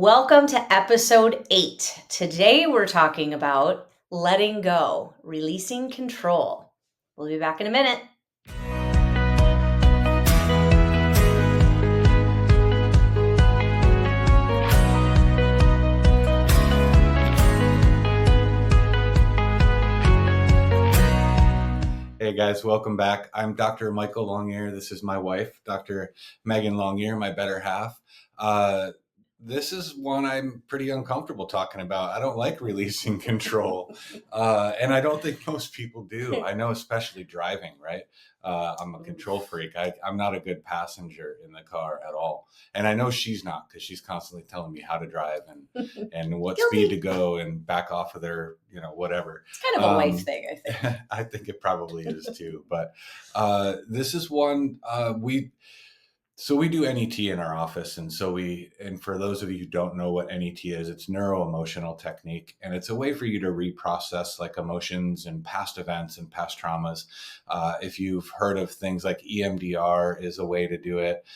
Welcome to episode 8. Today we're talking about letting go, releasing control. We'll be back in a minute. Hey guys, welcome back. I'm Dr. Michael Longyear. This is my wife, Dr. Meaghan Dr, my better half. This is one I'm pretty uncomfortable talking about. I don't like releasing control, and I don't think most people do. I know, especially driving, right? I'm a control freak. I'm not a good passenger in the car at all. And I know she's not, because she's constantly telling me how to drive and what speed to go and back off of their, whatever. It's kind of a life thing, I think. I think it probably is too. But this is one we do NET in our office, and for those of you who don't know what NET is, it's neuro-emotional technique, and it's a way for you to reprocess like emotions and past events and past traumas. If you've heard of things like EMDR is a way to do it.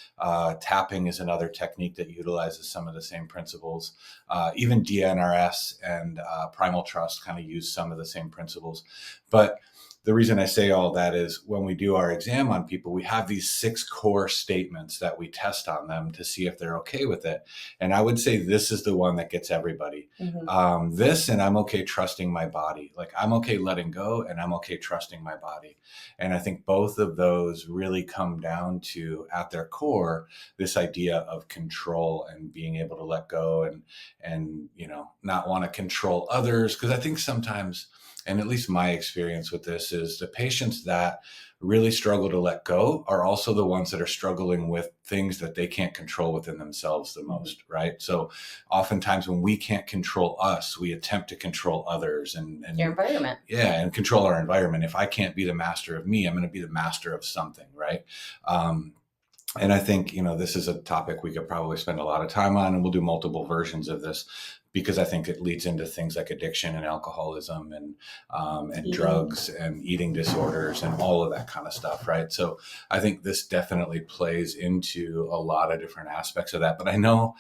Tapping is another technique that utilizes some of the same principles. Even DNRS and Primal Trust kind of use some of the same principles. But the reason I say all that is when we do our exam on people, we have these 6 core statements that we test on them to see if they're okay with it. And I would say this is the one that gets everybody. Mm-hmm. This, and I'm okay trusting my body. Like, I'm okay letting go, and I'm okay trusting my body. And I think both of those really come down to, at their core, this idea of control and being able to let go and not want to control others. Because I think sometimes, and at least my experience with this is, the patients that really struggle to let go are also the ones that are struggling with things that they can't control within themselves the most, right? So oftentimes when we can't control us, we attempt to control others and your environment. Yeah, and control our environment. If I can't be the master of me, I'm going to be the master of something, right? And I think, this is a topic we could probably spend a lot of time on, and we'll do multiple versions of this, because I think it leads into things like addiction and alcoholism and drugs and eating disorders and all of that kind of stuff, right? So I think this definitely plays into a lot of different aspects of that. But I know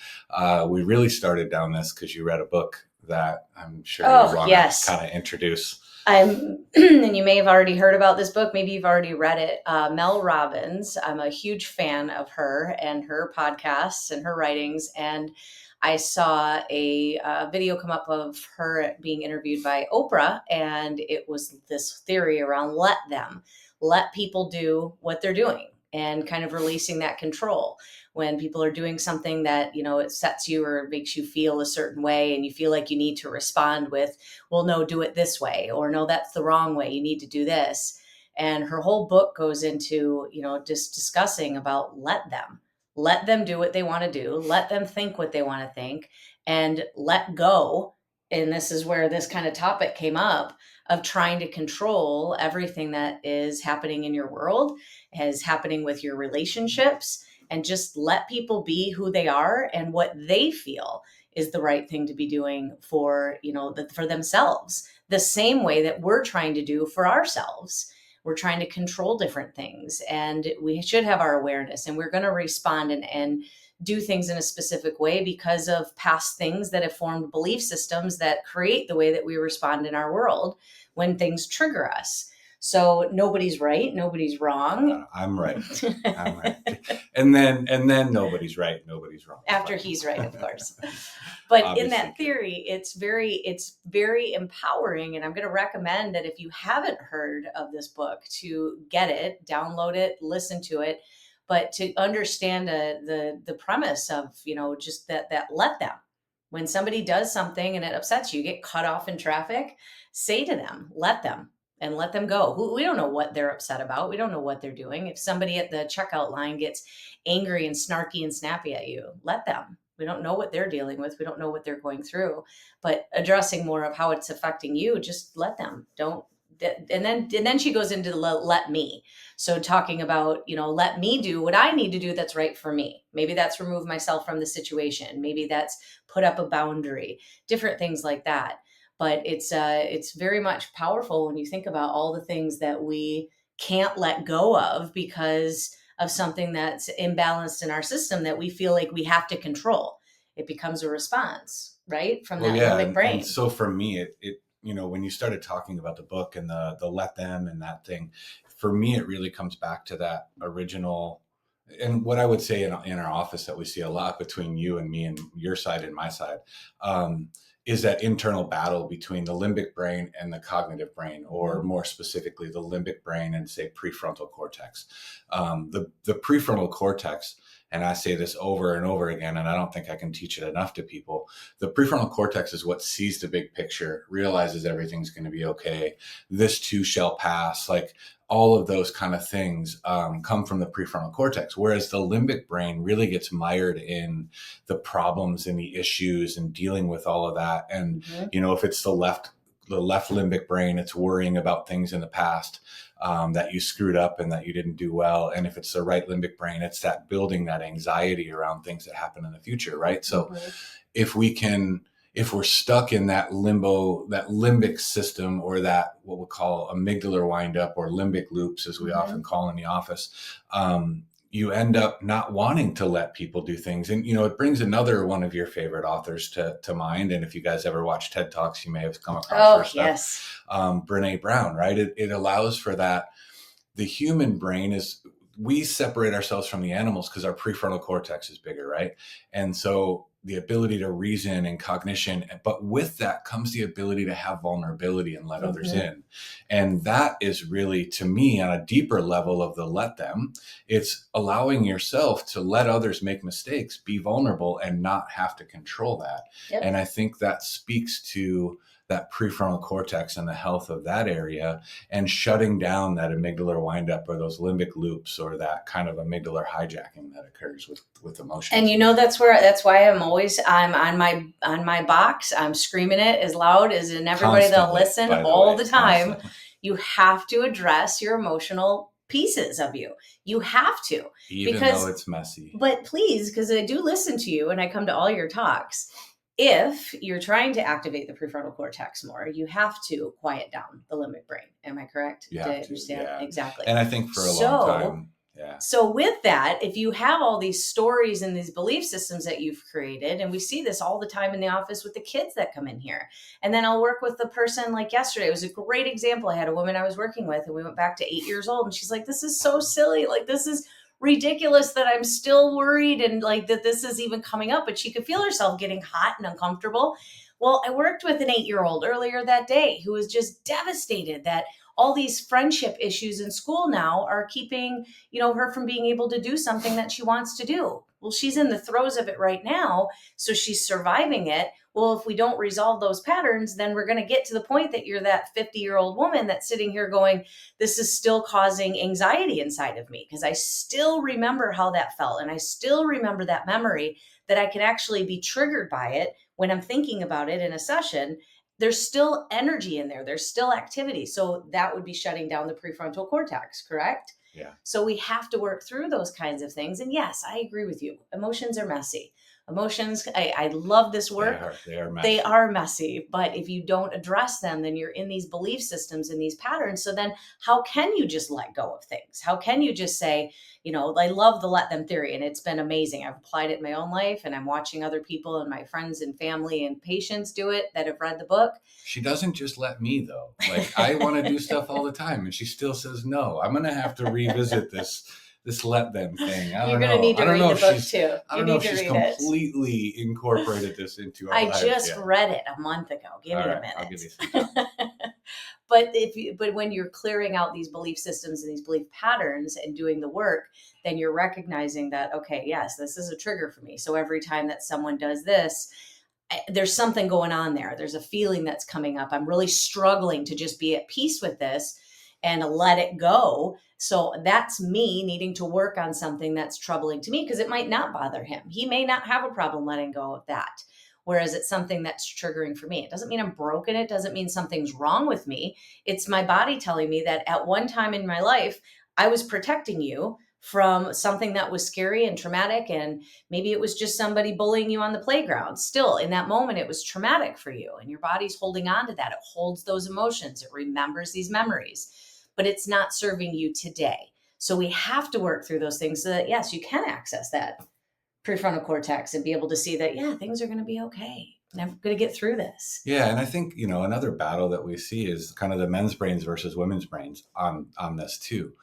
we really started down this because you read a book that I'm sure you want to kind of introduce. And you may have already heard about this book. Maybe you've already read it. Mel Robbins. I'm a huge fan of her and her podcasts and her writings. And I saw a video come up of her being interviewed by Oprah. And it was this theory around let people do what they're doing, and kind of releasing that control. When people are doing something that, it sets you or makes you feel a certain way, and you feel like you need to respond with, well, no, do it this way, or no, that's the wrong way, you need to do this. And her whole book goes into, just discussing about let them do what they want to do, let them think what they want to think, and let go. And this is where this kind of topic came up, of trying to control everything that is happening in your world, is happening with your relationships, and just let people be who they are and what they feel is the right thing to be doing for, for themselves, the same way that we're trying to do for ourselves. We're trying to control different things, and we should have our awareness, and we're going to respond and do things in a specific way because of past things that have formed belief systems that create the way that we respond in our world when things trigger us. So nobody's right, nobody's wrong. I'm right. I'm right. And then nobody's right, nobody's wrong. After he's right, of course. But in that theory, it's very empowering. And I'm going to recommend that if you haven't heard of this book, to get it, download it, listen to it, but to understand the premise of, just that let them. When somebody does something and it upsets you, get cut off in traffic, say to them, let them. And let them go. We don't know what they're upset about. We don't know what they're doing. If somebody at the checkout line gets angry and snarky and snappy at you, let them. We don't know what they're dealing with. We don't know what they're going through. But addressing more of how it's affecting you, just let them. Don't. And then she goes into let me. So talking about, let me do what I need to do that's right for me. Maybe that's remove myself from the situation. Maybe that's put up a boundary. Different things like that. But it's very much powerful when you think about all the things that we can't let go of because of something that's imbalanced in our system that we feel like we have to control. It becomes a response, right? From Well, that yeah, limbic and brain. so for me, when you started talking about the book and the let them and that thing, for me, it really comes back to that original. And what I would say in our office that we see a lot between you and me and your side and my side, um, is that internal battle between the limbic brain and the cognitive brain, or Mm-hmm. more specifically, the limbic brain and say prefrontal cortex. The prefrontal cortex, and I say this over and over again, and I don't think I can teach it enough to people. The prefrontal cortex is what sees the big picture, realizes everything's going to be okay. This too shall pass. Like all of those kind of things come from the prefrontal cortex, whereas the limbic brain really gets mired in the problems and the issues and dealing with all of that. And Mm-hmm. if it's the left limbic brain, it's worrying about things in the past that you screwed up and that you didn't do well. And if it's the right limbic brain, it's that building that anxiety around things that happen in the future, right? So Mm-hmm. if we can if we're stuck in that limbo, that limbic system, or that what we call amygdala windup or limbic loops, as we Mm-hmm. often call in the office, you end up not wanting to let people do things. And it brings another one of your favorite authors to mind. And if you guys ever watch TED Talks, you may have come across her Oh, stuff. yes. Brene Brown, right? It allows for that. The human brain is, we separate ourselves from the animals because our prefrontal cortex is bigger, right? And so the ability to reason and cognition, but with that comes the ability to have vulnerability and let others Mm-hmm. in. And that is really, to me, on a deeper level of the let them, it's allowing yourself to let others make mistakes, be vulnerable, and not have to control that. Yep. And I think that speaks to that prefrontal cortex and the health of that area, and shutting down that amygdala windup or those limbic loops or that kind of amygdala hijacking that occurs with emotions. And that's why I'm on my box. I'm screaming it as loud as in everybody that'll Constantly, listen by the all way, the time. constantly. You have to address your emotional pieces of you. You have to, Even though because, it's messy. but please, because I do listen to you and I come to all your talks. If you're trying to activate the prefrontal cortex more, you have to quiet down the limbic brain. Am I correct? You Do I have to, understand? yeah. Exactly. And I think for a long So time, yeah. so with that, if you have all these stories and these belief systems that you've created, and we see this all the time in the office with the kids that come in here, and then I'll work with the person like yesterday. It was a great example. I had a woman I was working with, and we went back to 8 years old, and she's like, "This is so silly. Like, this is ridiculous that I'm still worried and like that this is even coming up." But she could feel herself getting hot and uncomfortable. Well, I worked with an 8-year-old earlier that day who was just devastated that all these friendship issues in school now are keeping her from being able to do something that she wants to do. Well, she's in the throes of it right now, so she's surviving it. Well, if we don't resolve those patterns, then we're going to get to the point that you're that 50-year-old woman that's sitting here going, this is still causing anxiety inside of me because I still remember how that felt. And I still remember that memory that I can actually be triggered by it when I'm thinking about it in a session. There's still energy in there. There's still activity. So that would be shutting down the prefrontal cortex, correct? Yeah. So we have to work through those kinds of things. And yes, I agree with you. Emotions are messy. Emotions, I love this work. They are messy. They are messy, but if you don't address them, then you're in these belief systems and these patterns. So then how can you just let go of things? How can you just say, I love the let them theory, and it's been amazing. I've applied it in my own life, and I'm watching other people and my friends and family and patients do it that have read the book. She doesn't just let me, though. Like, I want to do stuff all the time, and she still says no. I'm going to have to revisit this let them thing. You're going to need to read the book too. I You don't know need if to she's read it. completely incorporated this into our I lives just yet. read it a month ago. Give All me right, a minute. I'll give you some time. But when you're clearing out these belief systems and these belief patterns and doing the work, then you're recognizing that, okay, yes, this is a trigger for me. So every time that someone does this, there's something going on there. There's a feeling that's coming up. I'm really struggling to just be at peace with this and let it go. So that's me needing to work on something that's troubling to me, because it might not bother him. He may not have a problem letting go of that. Whereas it's something that's triggering for me. It doesn't mean I'm broken. It doesn't mean something's wrong with me. It's my body telling me that at one time in my life, I was protecting you from something that was scary and traumatic. And maybe it was just somebody bullying you on the playground. Still, in that moment, it was traumatic for you. And your body's holding on to that. It holds those emotions. It remembers these memories, but it's not serving you today. So we have to work through those things so that, yes, you can access that prefrontal cortex and be able to see that, yeah, things are going to be okay. I'm going to get through this. Yeah, and I think, another battle that we see is kind of the men's brains versus women's brains on this too.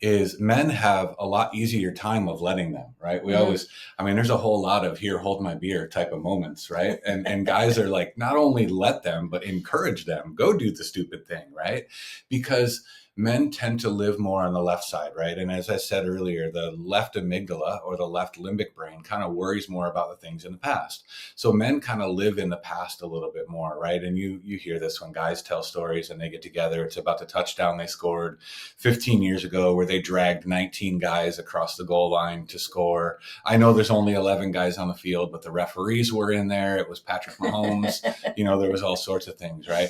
Is men have a lot easier time of letting them, right? We always, I mean, there's a whole lot of here, hold my beer type of moments, right? And guys are like, not only let them, but encourage them, go do the stupid thing, right? Because men tend to live more on the left side, right? And as I said earlier, the left amygdala or the left limbic brain kind of worries more about the things in the past. So men kind of live in the past a little bit more, right? And you hear this when guys tell stories and they get together. It's about the touchdown they scored 15 years ago where they dragged 19 guys across the goal line to score. I know there's only 11 guys on the field, but the referees were in there. It was Patrick Mahomes. There was all sorts of things, right?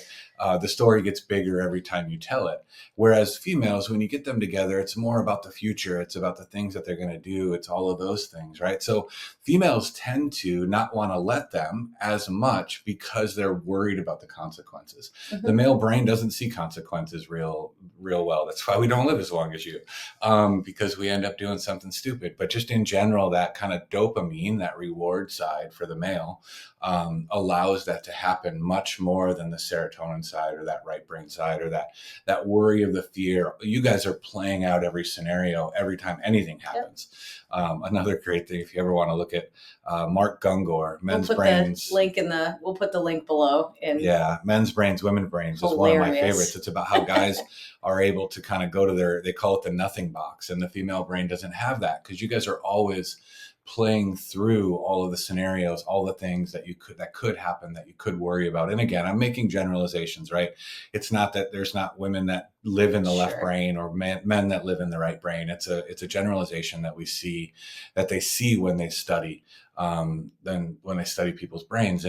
The story gets bigger every time you tell it. Whereas females, when you get them together, it's more about the future. It's about the things that they're going to do. It's all of those things, right? So females tend to not want to let them as much because they're worried about the consequences. The male brain doesn't see consequences real well. That's why we don't live as long as you, because we end up doing something stupid. But just in general, that kind of dopamine, that reward side for the male, allows that to happen much more than the serotonin side or that right brain side or that worry of the fear. You guys are playing out every scenario every time anything happens. Another great thing, if you ever want to look at Mark Gungor, Men's Brains. We'll put the link below. Yeah, Men's Brains, Women's Brains is one of my favorites. It's about how guys are able to kind of go to they call it the nothing box, and the female brain doesn't have that because you guys are always playing through all of the scenarios, all the things that could happen, that you could worry about. And again, I'm making generalizations, right? It's not that there's not women that live in the left brain or men that live in the right brain. It's a generalization that they see when they study, then when they study people's brains.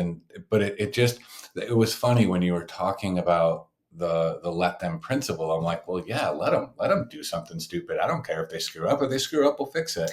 But it was funny when you were talking about the let them principle. I'm like, well, yeah, let them do something stupid. I don't care if they screw up. If they screw up, we'll fix it.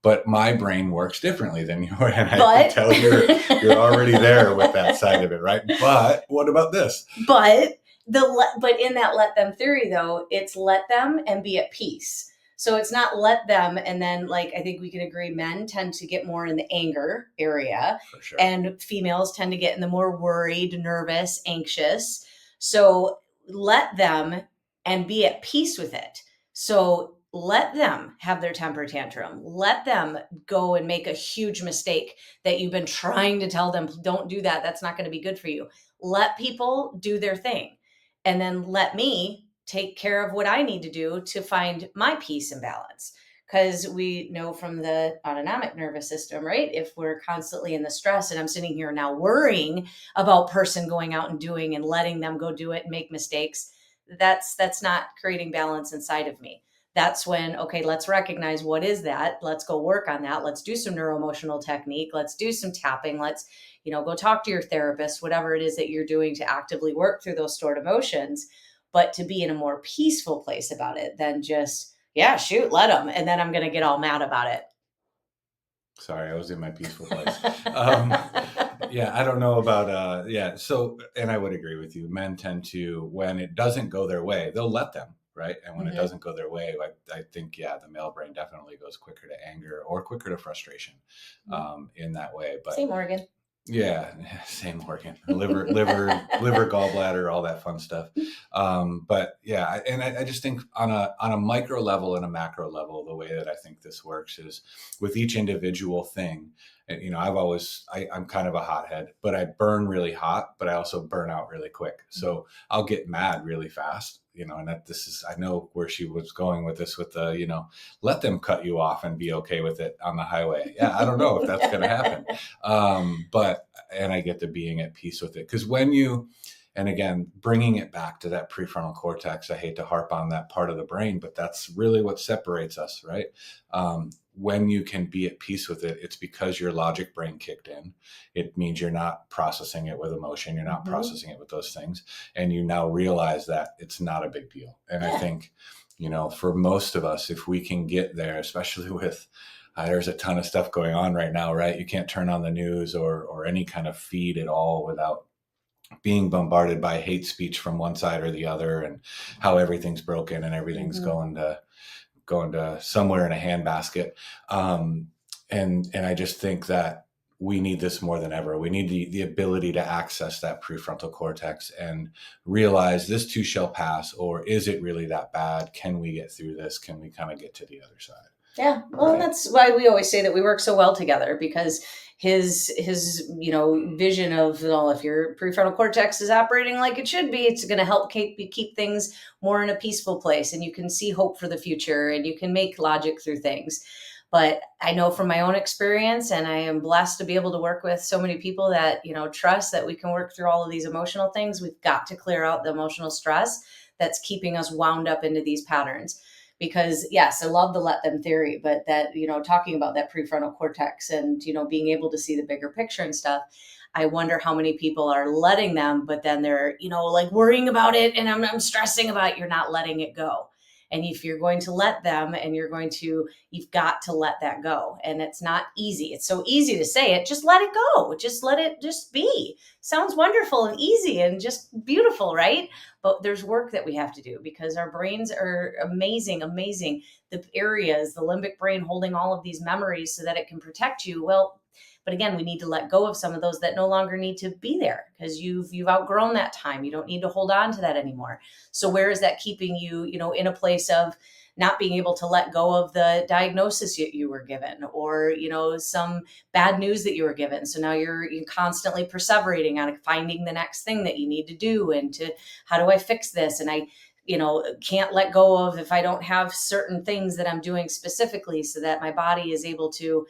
But my brain works differently than yours, and I can tell you're already there with that side of it, right? But what about this? But in that let them theory, though, it's let them and be at peace. So it's not let them, and then I think we can agree, men tend to get more in the anger area, for sure, and females tend to get in the more worried, nervous, anxious. So let them and be at peace with it. So let them have their temper tantrum. Let them go and make a huge mistake that you've been trying to tell them, don't do that. That's not going to be good for you. Let people do their thing. And then let me take care of what I need to do to find my peace and balance. Because we know from the autonomic nervous system, right? If we're constantly in the stress and I'm sitting here now worrying about person going out and doing and letting them go do it and make mistakes, that's not creating balance inside of me. That's when, okay, let's recognize what is that. Let's go work on that. Let's do some neuroemotional technique. Let's do some tapping. Let's, go talk to your therapist, whatever it is that you're doing to actively work through those stored emotions, but to be in a more peaceful place about it than just, yeah, shoot, let them. And then I'm going to get all mad about it. Sorry, I was in my peaceful place. Yeah, I don't know about, So, and I would agree with you. Men tend to, when it doesn't go their way, they'll let them, right? And when it doesn't go their way, I think, the male brain definitely goes quicker to anger or quicker to frustration in that way. But same organ. Yeah, same organ, liver, gallbladder, all that fun stuff. But yeah, and I just think on a micro level and a macro level, the way that I think this works is with each individual thing. And, I'm kind of a hothead, but I burn really hot, but I also burn out really quick. So I'll get mad really fast, and I know where she was going with this, with the, let them cut you off and be okay with it on the highway. Yeah, I don't know if that's going to happen. And I get to being at peace with it. Because and again, bringing it back to that prefrontal cortex, I hate to harp on that part of the brain, but that's really what separates us, right? When you can be at peace with it, it's because your logic brain kicked in. It means you're not processing it with emotion. You're not processing it with those things. And you now realize that it's not a big deal. And I think, for most of us, if we can get there, especially with, there's a ton of stuff going on right now, right? You can't turn on the news or any kind of feed at all without being bombarded by hate speech from one side or the other, and how everything's broken and everything's going to somewhere in a handbasket. And I just think that we need this more than ever. We need the ability to access that prefrontal cortex and realize this too shall pass, or is it really that bad? Can we get through this? Can we kind of get to the other side? Yeah, well, and Right. that's why we always say that we work so well together, because his vision of, well, if your prefrontal cortex is operating like it should be, it's going to help keep things more in a peaceful place, and you can see hope for the future, and you can make logic through things. But I know from my own experience, and I am blessed to be able to work with so many people that trust that we can work through all of these emotional things. We've got to clear out the emotional stress that's keeping us wound up into these patterns. Because yes, I love the let them theory, but that, talking about that prefrontal cortex and, being able to see the bigger picture and stuff, I wonder how many people are letting them, but then they're, like worrying about it, and I'm stressing about it. You're not letting it go. And if you're going to let them, and you've got to let that go. And it's not easy. It's so easy to say it. Just let it go. Just let it just be. Sounds wonderful and easy and just beautiful, right? But there's work that we have to do, because our brains are amazing. The areas, the limbic brain holding all of these memories so that it can protect you. Well, but again, we need to let go of some of those that no longer need to be there, because you've outgrown that time. You don't need to hold on to that anymore. So where is that keeping you, in a place of not being able to let go of the diagnosis you were given, or some bad news that you were given? So now you're constantly perseverating on finding the next thing that you need to do, and to, how do I fix this? And I can't let go of, if I don't have certain things that I'm doing specifically, so that my body is able to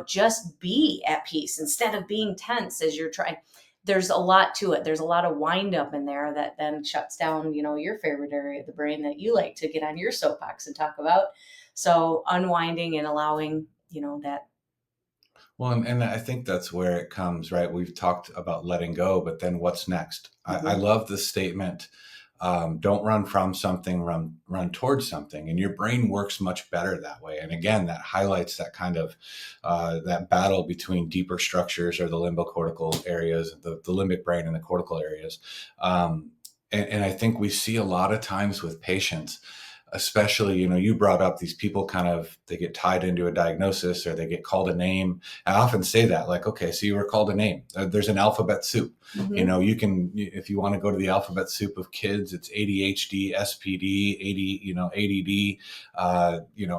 just be at peace instead of being tense as you're trying. There's a lot to it. There's a lot of wind up in there that then shuts down, your favorite area of the brain that you like to get on your soapbox and talk about. So unwinding and allowing, that. Well, and I think that's where it comes, right? We've talked about letting go, but then what's next? I Mhm. love the statement, don't run from something, run towards something. And your brain works much better that way. And again, that highlights that kind of that battle between deeper structures, or the limbocortical areas, the limbic brain and the cortical areas. And I think we see a lot of times with patients, especially, you brought up these people, kind of, they get tied into a diagnosis, or they get called a name. I often say that, like, okay, so you were called a name. There's an alphabet soup. Mhm. You can, if you want to go to the alphabet soup of kids, it's ADHD, SPD, ADD,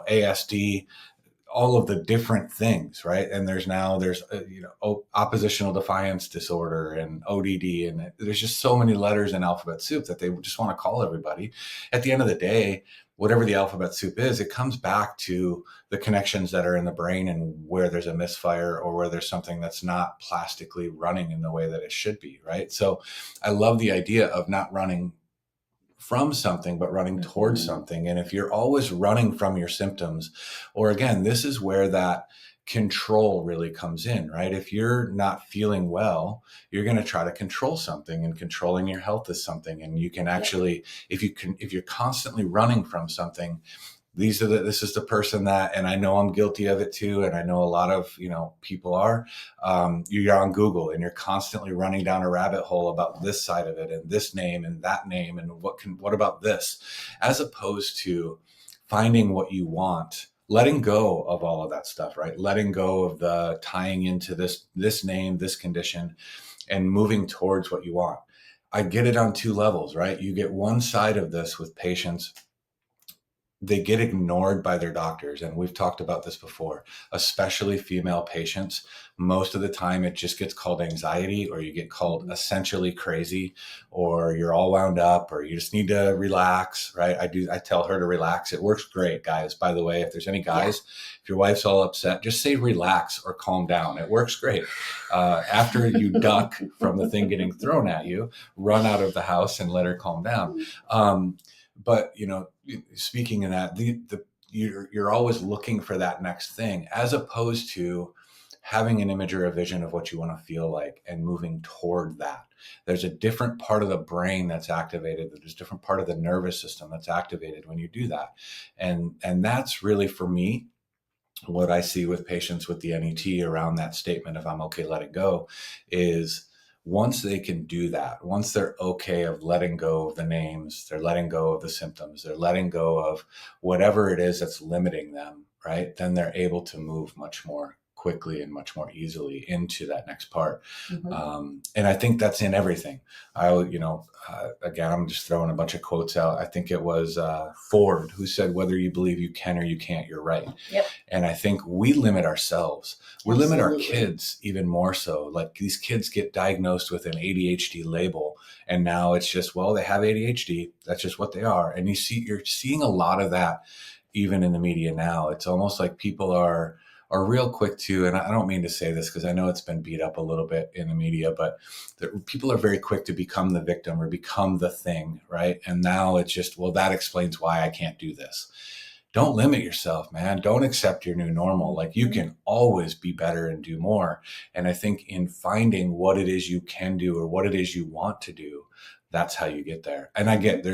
ASD, all of the different things, right? And there's oppositional defiance disorder and ODD, and there's just so many letters in alphabet soup that they just want to call everybody. At the end of the day, whatever the alphabet soup is, it comes back to the connections that are in the brain, and where there's a misfire, or where there's something that's not plastically running in the way that it should be, right? So I love the idea of not running from something, but running towards Mhm. something. And if you're always running from your symptoms, or again, this is where that control really comes in, right? If you're not feeling well, you're going to try to control something, and controlling your health is something. And you can Yep. actually, if you're constantly running from something, this is the person that, and I know I'm guilty of it too, and I know a lot of people are, you're on Google, and you're constantly running down a rabbit hole about this side of it, and this name and that name, and what about this, as opposed to finding what you want, letting go of all of that stuff, right? Letting go of the tying into this name, this condition, and moving towards what you want. I get it on two levels, right? You get one side of this with patients, they get ignored by their doctors. And we've talked about this before, especially female patients. Most of the time, it just gets called anxiety, or you get called Mhm. essentially crazy, or you're all wound up, or you just need to relax, right? I tell her to relax. It works great, guys. By the way, if there's any Yeah. guys, if your wife's all upset, just say relax or calm down. It works great. After you duck from the thing getting thrown at you, run out of the house and let her calm down. But speaking of that, you're always looking for that next thing, as opposed to having an image or a vision of what you want to feel like, and moving toward that. There's a different part of the brain that's activated. There's a different part of the nervous system that's activated when you do that. And that's really, for me, what I see with patients with the NET around that statement of, I'm okay, let it go, is once they can do that, once they're okay of letting go of the names, they're letting go of the symptoms, they're letting go of whatever it is that's limiting them, right, then they're able to move much more quickly and much more easily into that next part. Mm-hmm. And I think that's in everything. Again, I'm just throwing a bunch of quotes out. I think it was Ford who said, "Whether you believe you can or you can't, you're right." Yep. And I think we limit ourselves. We limit our Absolutely. kids even more so. Like these kids get diagnosed with an ADHD label, and now it's just, well, they have ADHD. That's just what they are. And you're seeing a lot of that even in the media now. It's almost like people are real quick to, and I don't mean to say this because I know it's been beat up a little bit in the media, but people are very quick to become the victim or become the thing, right? And now it's just, well, that explains why I can't do this. Don't limit yourself, man. Don't accept your new normal. Like you can always be better and do more. And I think in finding what it is you can do or what it is you want to do, that's how you get there. And I get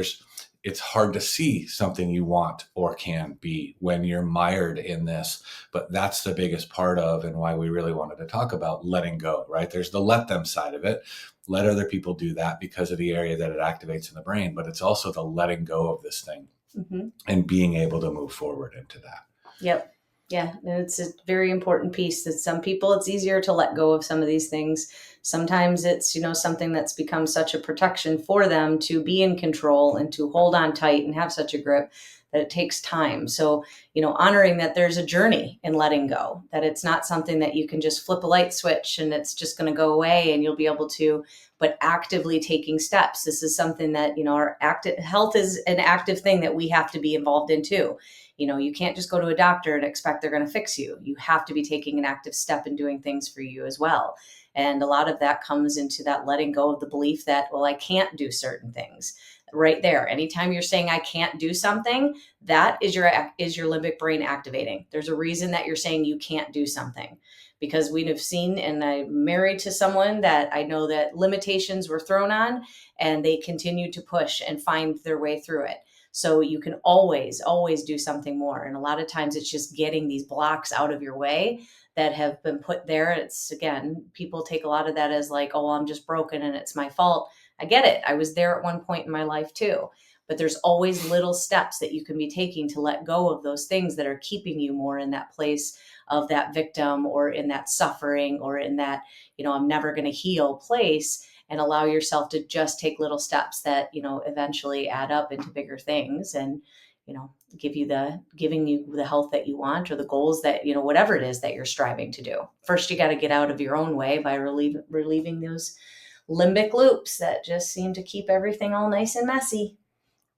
it's hard to see something you want or can be when you're mired in this, but that's the biggest part of and why we really wanted to talk about letting go, right? There's the let them side of it. Let other people do that because of the area that it activates in the brain, but it's also the letting go of this thing Mm-hmm. and being able to move forward into that. Yep. Yeah. And it's a very important piece that some people, it's easier to let go of some of these things. Sometimes it's, something that's become such a protection for them to be in control and to hold on tight and have such a grip that it takes time. So, honoring that there's a journey in letting go, that it's not something that you can just flip a light switch and it's just going to go away and you'll be able to, but actively taking steps. This is something that, our active health is an active thing that we have to be involved in too. You can't just go to a doctor and expect they're going to fix you. You have to be taking an active step and doing things for you as well. And a lot of that comes into that letting go of the belief that, well, I can't do certain things. Right there. Anytime you're saying I can't do something, that is your limbic brain activating. There's a reason that you're saying you can't do something. Because we have seen, and I'm married to someone that I know that limitations were thrown on and they continue to push and find their way through it. So you can always do something more. And a lot of times it's just getting these blocks out of your way that have been put there. It's, again, people take a lot of that as like, oh, I'm just broken and it's my fault. I get it. I was there at one point in my life too. But there's always little steps that you can be taking to let go of those things that are keeping you more in that place of that victim or in that suffering or in that, I'm never going to heal place, and allow yourself to just take little steps that, eventually add up into bigger things and, giving you the health that you want or the goals that, whatever it is that you're striving to do. First, you got to get out of your own way by relieving those limbic loops that just seem to keep everything all nice and messy.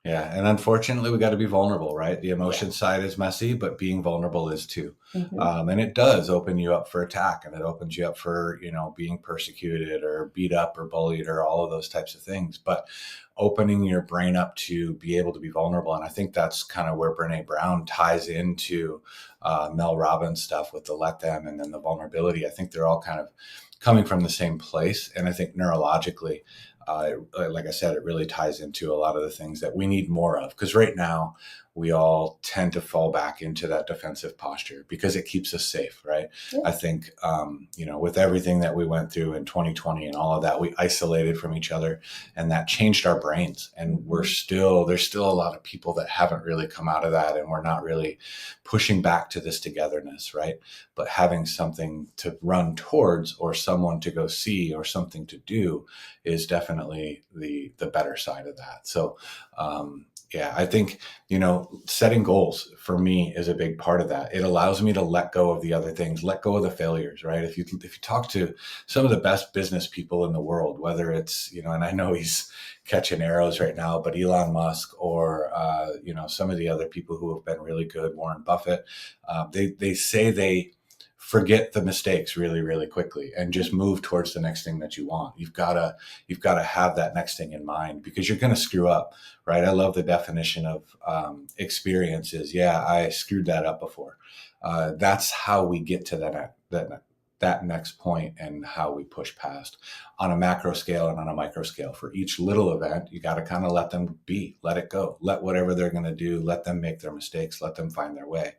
Yeah. And unfortunately, we got to be vulnerable, right? The Yeah. emotion side is messy, but being vulnerable is too. Mm-hmm. And it does open you up for attack and it opens you up for, being persecuted or beat up or bullied or all of those types of things. But opening your brain up to be able to be vulnerable. And I think that's kind of where Brene Brown ties into Mel Robbins stuff with the let them and then the vulnerability. I think they're all kind of coming from the same place. And I think neurologically, like I said, it really ties into a lot of the things that we need more of. Because right now, we all tend to fall back into that defensive posture because it keeps us safe, right? Yeah. I think, with everything that we went through in 2020 and all of that, we isolated from each other and that changed our brains. And there's still a lot of people that haven't really come out of that. And we're not really pushing back to this togetherness, right? But having something to run towards or someone to go see or something to do is definitely the better side of that. So, yeah, I think, setting goals for me is a big part of that. It allows me to let go of the other things, let go of the failures, right? If you talk to some of the best business people in the world, whether it's, and I know he's catching arrows right now, but Elon Musk or, some of the other people who have been really good, Warren Buffett, they say they forget the mistakes really, really quickly and just move towards the next thing that you want. You've got to have that next thing in mind because you're going to screw up, right? I love the definition of experiences. Yeah, I screwed that up before. That's how we get to that next point and how we push past on a macro scale and on a micro scale. For each little event, you got to kind of let them be, let it go, let whatever they're going to do, let them make their mistakes, let them find their way.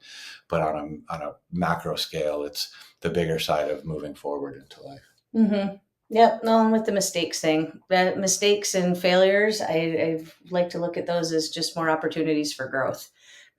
But on a macro scale, it's the bigger side of moving forward into life. Mm-hmm. Yep. No, and with the mistakes thing, mistakes and failures, I like to look at those as just more opportunities for growth.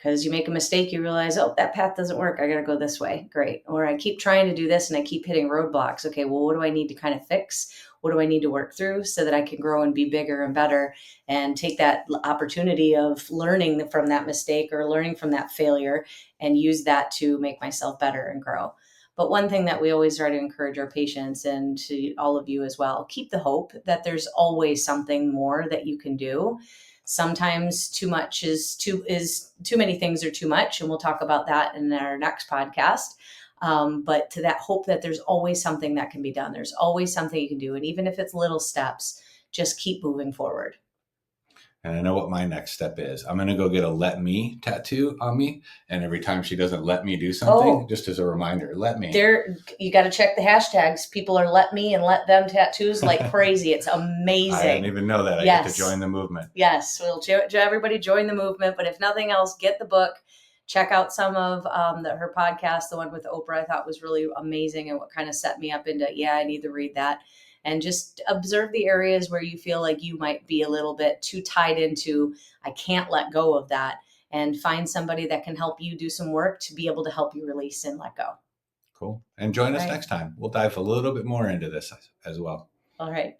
Because you make a mistake, you realize, oh, that path doesn't work. I got to go this way. Great. Or I keep trying to do this and I keep hitting roadblocks. Okay, well, what do I need to kind of fix? What do I need to work through so that I can grow and be bigger and better and take that opportunity of learning from that mistake or learning from that failure and use that to make myself better and grow. But one thing that we always try to encourage our patients and to all of you as well, keep the hope that there's always something more that you can do. Sometimes too much is too many things are too much, and we'll talk about that in our next podcast. But to that hope that there's always something that can be done, there's always something you can do, and even if it's little steps, just keep moving forward. And I know what my next step is. I'm going to go get a "let me" tattoo on me. And every time she doesn't let me do something, just as a reminder, let me. There, you got to check the hashtags. People are "let me" and "let them" tattoos like crazy. It's amazing. I didn't even know that. I get to join the movement. Yes, we'll everybody join the movement. But if nothing else, get the book. Check out some of her podcast. The one with Oprah I thought was really amazing, and what kind of set me up into, yeah, I need to read that. And just observe the areas where you feel like you might be a little bit too tied into, I can't let go of that, and find somebody that can help you do some work to be able to help you release and let go. Cool. And join us next time. We'll dive a little bit more into this as well. All right.